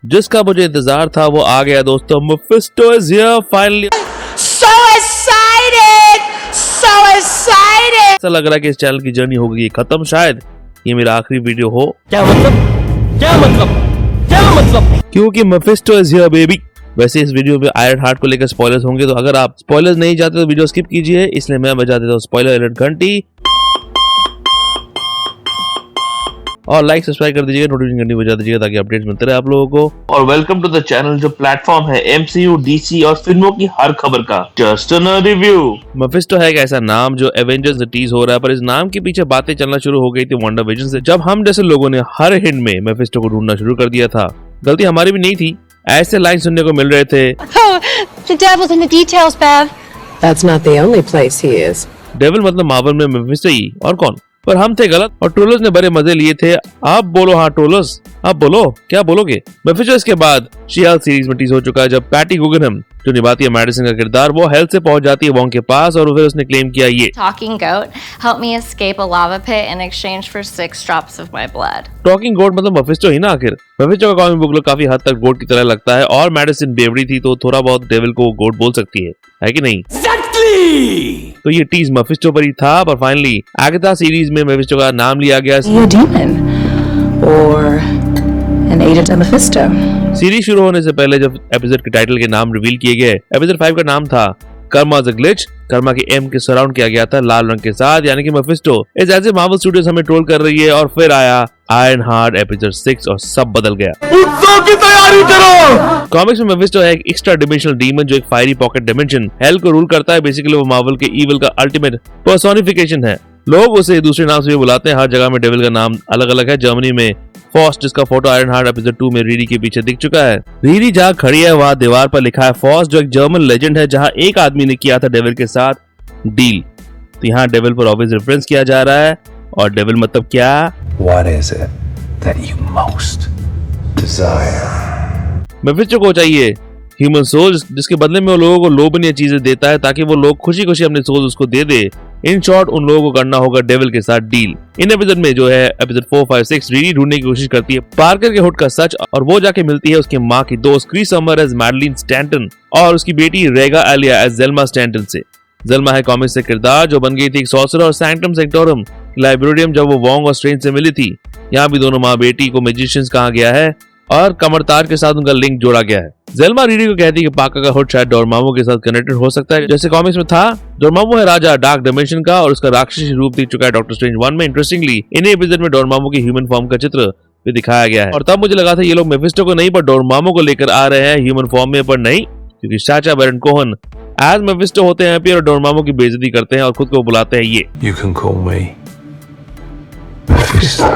जिसका मुझे इंतजार था वो आ गया दोस्तों। Mephisto is here finally. So excited! So excited! ऐसा लग रहा है कि इस चैनल की जर्नी हो गई खत्म, शायद ये मेरा आखिरी वीडियो हो। क्या मतलब? क्या मतलब? क्या मतलब? क्योंकि मेफिस्टो इज हियर बेबी। वैसे इस वीडियो में आयरन हार्ट को लेकर स्पॉयलर्स होंगे, तो अगर आप स्पॉयलर्स नहीं चाहते तो वीडियो स्किप कीजिए, इसलिए मैं बजा देता हूँ स्पॉइलर अलर्ट घंटी। और लाइक सब्सक्राइब कर दीजिएगा, नोटिफिकेशन घंटी बजा दीजिएगा ताकि अपडेट्स मिलते रहे आप लोगों को। और वेलकम टू द चैनल जो प्लेटफॉर्म है एमसीयू, डीसी और फिल्मों की हर खबर का। Just a review. मेफिस्टो है एक ऐसा नाम जो एवेंजर्स से टीज हो रहा है, पर इस नाम के पीछे बातें चलना शुरू हो गई थी वंडर विजन से, जब हम जैसे लोगों ने हर हिंट में मेफिस्टो को ढूंढना शुरू कर दिया था। गलती हमारी भी नहीं थी, ऐसे लाइन सुनने को मिल रहे थे। Oh, the devil's in the details, Bev. That's not the only place he is. Devil मतलब मार्वल में मेफिस्टो ही, और कौन? पर हम थे गलत और ट्रोलर्स ने बड़े मजे लिए थे। आप बोलो हाँ ट्रोलर्स, आप बोलो क्या बोलोगे? मेफिस्टो इसके बाद शी-हल्क सीरीज में टीज हो चुका है, जब पैटी गुगनहम जो निभाती है मैडिसन का किरदार, वो हेल्थ से पहुंच जाती है वोंग के पास और फिर उसने क्लेम किया ये Talking goat helped me escape a lava pit in exchange for 6 drops of my blood. Talking goat मतलब मेफिस्टो ही ना आखिर। मेफिस्टो का कॉमिक बुक काफी हद तक गोट की तरह लगता है और मैडिसन बेवड़ी थी तो थोड़ा बहुत डेविल को गोट बोल सकती है कि नहीं? Exactly! तो ये टीज मेफिस्टो पर ही था, पर फाइनली अगाथा सीरीज में मेफिस्टो का नाम लिया गया। A demon or an agent of Mephisto. Series शुरू होने से पहले जब एपिसोड के टाइटल के नाम रिवील किए गए, एपिसोड 5 का नाम था कर्मा द ग्लिच। कर्मा के एम के सराउंड किया गया था लाल रंग के साथ, यानी कि मेफिस्टो इस ऐसे मार्वल स्टूडियोज हमें ट्रोल कर रही है। और फिर आया आयरन हार्ट एपिसोड 6 और सब बदल गया। उत्सव की तैयारी करो! कॉमिक्स में मेफिस्टो है एक एक्स्ट्रा डिमेंशनल डीमन जो एक फायरी पॉकेट डिमेंशन हेल को रूल करता है। बेसिकली वो मार्वल के इविल का अल्टीमेट पर्सोनिफिकेशन है। लोग उसे दूसरे नाम से भी बुलाते हैं, हर जगह में डेविल का नाम अलग अलग है। जर्मनी में फॉस्ट, जिसका फोटो आयरन हार्ट एपिसोड 2 में रीरी के पीछे दिख चुका है। रीरी जहाँ खड़ी है वहाँ दीवार पर लिखा है फॉस्ट, जो एक जर्मन लेजेंड है जहाँ एक आदमी ने किया था डेविल के साथ डील। तो यहाँ डेविल पर ऑब्वियस रेफरेंस किया जा रहा है। और डेविल मतलब क्या? What is it that you most desire? Mephisto को चाहिए ह्यूमन सोल, जिसके बदले में वो लोगों को लोभनीय चीजें देता है ताकि वो लोग खुशी खुशी अपने सोल उसको दे दे। इन शॉर्ट उन लोगों को करना होगा डेविल के साथ डील। इन एपिसोड में जो है एपिसोड 4, 5, 6 रीडी ढूंढने की कोशिश करती है पार्कर के हुड का सच, और वो जाके मिलती है उसकी माँ की दोस्त क्री समर एज मैडलिन स्टैंटन और उसकी बेटी रेगा एलिया एज जेल्मा स्टैंटन से। जेल्मा है कॉमिक्स से किरदार जो बन गई थी एक सॉर्सरर और सैंक्टम सेक्टोरम लाइब्रेरियम जब वो वोंग और स्ट्रेंज से मिली थी। यहाँ भी दोनों माँ बेटी को मैजिशियंस कहा गया है और कमरतार के साथ उनका लिंक जोड़ा गया है। जेल्मा रीडी को कहती है कि पार्कर का हुड शायद डोरमामू के साथ कनेक्टेड हो सकता है, जैसे कॉमिक्स में था। डोरमामू है राजा डार्क डिमेंशन का और उसका राक्षसी रूप दिख चुका है डॉक्टर स्ट्रेंज 1 में। इंटरेस्टिंगली इन एपिसोड में डोरमामू की ह्यूमन फॉर्म का चित्र भी दिखाया गया है। और तब मुझे लगा था ये लोग मेफिस्टो को नहीं पर डोरमामू को लेकर आ रहे हैं ह्यूमन फॉर्म में, पर नहीं, क्योंकि साचा बैरन कोहन एज मेफिस्टो होते हैं और डोरमामू की बेइज्जती करते हैं और खुद को बुलाते हैं ये You can call me Mephisto.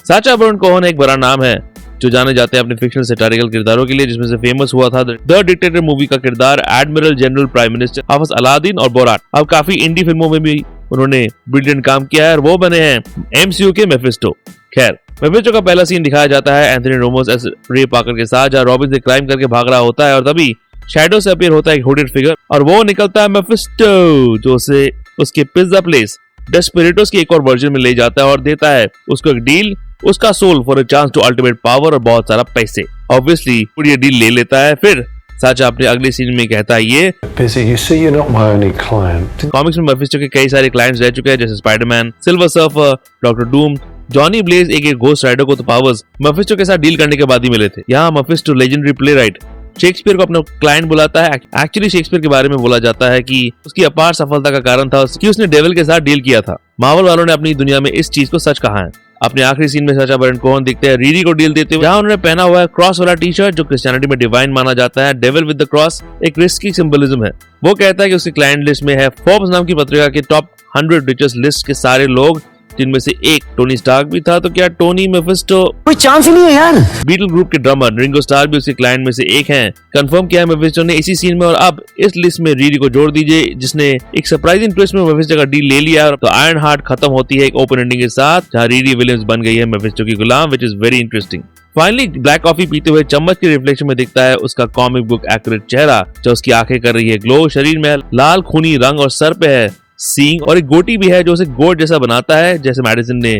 साचा बैरन कोहन एक बड़ा नाम है जो जाने जाते हैं अपने फिक्शनल सैटारिकल किरदारों के लिए, जिसमें से फेमस हुआ था द डिक्टेटर मूवी का किरदार एडमिरल जनरल प्राइम मिनिस्टर हाफिज अलादीन और बोराट। अब काफी इंडी फिल्मों में भी उन्होंने ब्रिलियंट काम किया है और वो बने हैं एमसीयू के मेफिस्टो। खैर, मेफिस्टो का पहला सीन दिखाया जाता है एंथनी रोमोस एज रे पार्कर के साथ, जहाँ रॉबिन से क्राइम करके भाग रहा होता है और तभी शैडो से अपीयर होता है एक हुडेड फिगर और वो निकलता है मेफिस्टो, जो उसे उसके पिज्जा प्लेस डेस्पेरेटोस की एक और वर्जन में ले जाता है और देता है उसको एक डील, उसका soul for a chance to ultimate power और बहुत सारा पैसे। ऑब्वियसली ये डील ले लेता है। फिर साचा अपने अगले सीन में कहता है ये Busy, you see you're not my only client. Comics में मेफिस्टो के कई सारे क्लाइंट्स रह चुके हैं, जैसे Spiderman, Silver Surfer, Doctor Doom, Johnny Blaze एक घोस्ट राइडर को तो पावर्स मेफिस्टो के साथ डील करने के बाद ही मिले थे। यहाँ Mephisto legendary play right Shakespeare को अपना क्लाइंट बुलाता है। एक्चुअली शेक्सपियर के बारे में बोला जाता है कि उसकी अपार सफलता का कारण था कि उसने डेविल के साथ डील किया था। मार्वल वालों ने अपनी दुनिया में इस चीज को सच कहा है। अपने आखिरी सीन में साचा बैरन कोहन दिखते हैं रीरी को डील देते हुए, जहां उन्होंने पहना हुआ है क्रॉस वाला टी शर्ट जो क्रिश्चियनिटी में डिवाइन माना जाता है। डेविल विद द क्रॉस एक रिस्की सिंबलिज्म है। वो कहता है कि उसकी क्लाइंट लिस्ट में है फोर्ब्स नाम की पत्रिका के टॉप 100 रिचेस्ट लिस्ट के सारे लोग, जिनमें से एक टोनी स्टार्क भी था। तो क्या टोनी मेफिस्टो कोई चांस ही नहीं है यार। बीटल ग्रुप के ड्रमर रिंगो स्टार भी उसके क्लाइंट में से एक हैं। कंफर्म किया है मेफिस्टो ने इसी सीन में। और अब इस लिस्ट में रीरी को जोड़ दीजिए, जिसने एक सरप्राइजिंग ट्विस्ट में मेफिस्टो का डील ले लिया। तो आयरन हार्ट खत्म होती है एक ओपन एंडिंग के साथ, जहां रीरी विलियम्स बन गई है मेफिस्टो की गुलाम, which is very interesting. Finally black coffee पीते हुए चम्मच के रिफ्लेक्शन में दिखता है उसका कॉमिक बुक एक्यूरेट चेहरा, जो उसकी आंखें कर रही है ग्लो। शरीर में लाल खूनी रंग और सर पे है सींग और एक गोटी भी है जो उसे गोट जैसा बनाता है, जैसे मेडिसिन ने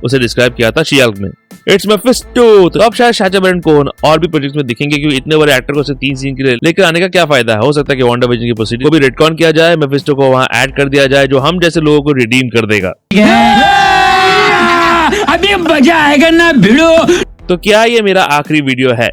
उसे डिस्क्राइब किया था शी हल्क में। It's Mephisto. तो अब शायद साचा बैरन कोहेन और भी प्रोजेक्ट्स में दिखेंगे, क्योंकि इतने बड़े एक्टर को सिर्फ 3 सीन के लिए लेकर आने का क्या फायदा है। हो सकता है कि वांडा विजन की प्रोसीडिंग को भी रिटकॉन किया जाए, मेफिस्टो को वहां ऐड कर दिया जाए, जो हम जैसे लोगों को रिडीम कर देगा। अभी मजा आएगा ना भिड़ो। तो क्या ये मेरा आखिरी वीडियो है?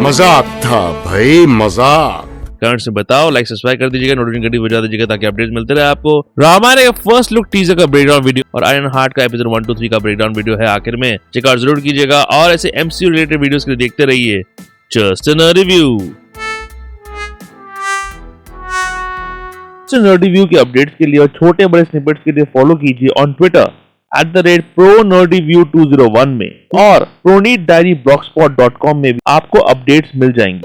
मजाक था भाई, मजाक। कमेंट्स में बताओ, लाइक सब्सक्राइब कर दीजिएगा, नोटिफिकेशन घंटी बजा दीजिएगा ताकि अपडेट्स मिलते रहे आपको। रामायण का फर्स्ट लुक टीजर का ब्रेकडाउन वीडियो और आयरन हार्ट का एपिसोड 1, 2, 3 का ब्रेकडाउन वीडियो है आखिर में, चेकआउट जरूर कीजिएगा और ऐसे MCU रिलेटेड वीडियोस के लिए देखते रहिए जस्ट अ रिव्यू। रिव्यू के अपडेट्स के लिए और छोटे बड़े स्निपेट्स के लिए फॉलो कीजिए ऑन ट्विटर @ProNerdyView201 में और ProNeedDiaryBlogspot.com में भी आपको अपडेट्स मिल जाएंगे।